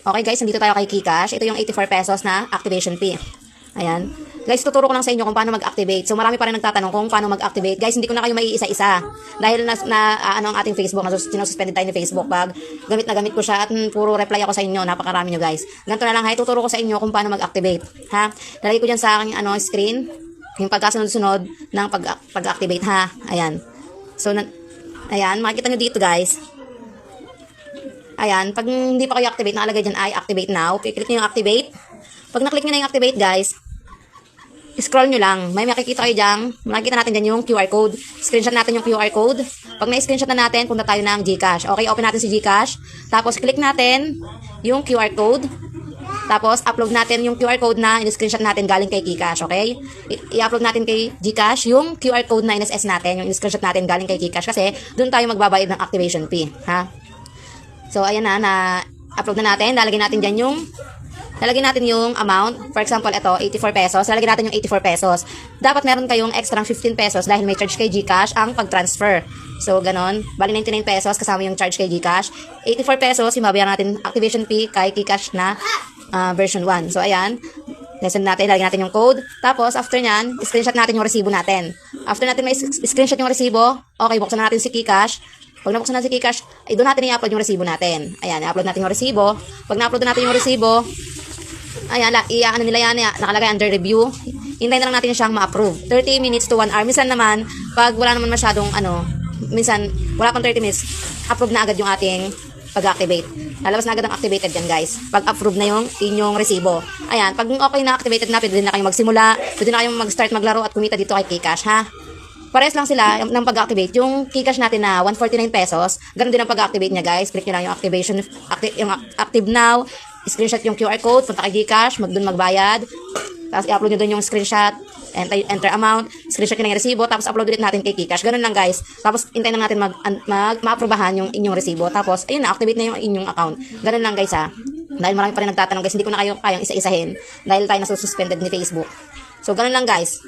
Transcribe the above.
Okay guys, nandito tayo kay GCash. Ito yung 84 pesos na activation fee. Ayan. Guys, tuturo ko lang sa inyo kung paano mag-activate. So marami pa rin nagtatanong kung paano mag-activate. Guys, hindi ko na kayo may isa-isa. Dahil ano ang ating Facebook, sinususpended tayo ni Facebook pag gamit na gamit ko siya at puro reply ako sa inyo. Napakarami nyo guys. Ganito na lang ha, tuturo ko sa inyo kung paano mag-activate. Ha? Lalagay ko dyan sa aking screen yung pagkasunod-sunod ng pag-activate ha. Ayan. So, ayan, makikita nyo dito guys. Ayan, pag hindi pa kayo activate, nakalagay dyan ay activate now. Click nyo yung activate. Pag na-click nyo na yung activate guys, scroll nyo lang. May makikita kayo dyan. Makikita natin dyan yung QR code. Screenshot natin yung QR code. Pag na-screenshot na natin, punta tayo ng GCash. Okay, open natin si GCash. Tapos, click natin yung QR code. Tapos, upload natin yung QR code na in-screenshot natin galing kay GCash. Okay? I-upload natin kay GCash yung QR code na in-SS natin. Yung in-screenshot natin galing kay GCash. Kasi, doon tayo magbabayad ng activation fee. Ha? So, ayan na-upload na natin. Lalagyan natin yung amount. For example, ito, 84 pesos. Lalagyan natin yung 84 pesos. Dapat meron kayong extra 15 pesos dahil may charge kay GCash ang pag-transfer. So, ganon. Bali 99 pesos kasama yung charge kay GCash. 84 pesos, yung mabayaran natin activation fee kay GCash na version 1. So, ayan. Lesson natin, lalagyan natin yung code. Tapos, after nyan, screenshot natin yung resibo natin. After natin may screenshot yung resibo, okay, buksan na natin si GCash. Pag nabuksan natin si GCash, doon natin i-upload yung resibo natin. Ayan, i-upload natin yung resibo. Pag na-upload natin yung resibo, ayan, ano nila yan, nakalagay under review. Hintayin na lang natin siyang ma-approve. 30 minutes to 1 hour. Minsan naman, pag wala naman masyadong, minsan, wala pang 30 minutes, approve na agad yung ating pag-activate. Lalabas na agad ang activated yan, guys. Pag-approve na yung inyong resibo. Ayan, pag okay na activated na, pwede na kayong magsimula, pwede na kayong mag-start maglaro at kumita dito kay GCash, ha? Pares lang sila ng pag-activate. Yung GCash natin na 149 pesos, ganun din ang pag-activate niya, guys. Click nyo lang yung activation, yung active now, screenshot yung QR code, punta kay GCash, doon magbayad. Tapos i-upload nyo doon yung screenshot, enter amount, screenshot nyo na yung resibo, tapos upload ulit natin kay GCash. Ganun lang guys. Tapos hintayin lang natin ma-aprobahan yung inyong resibo. Tapos, ayun na, activate na yung inyong account. Ganun lang guys ha. Dahil marami pa rin nagtatanong guys, hindi ko na kayo kayang isa-isahin. Dahil tayo nasususpended ni Facebook. So, ganun lang guys.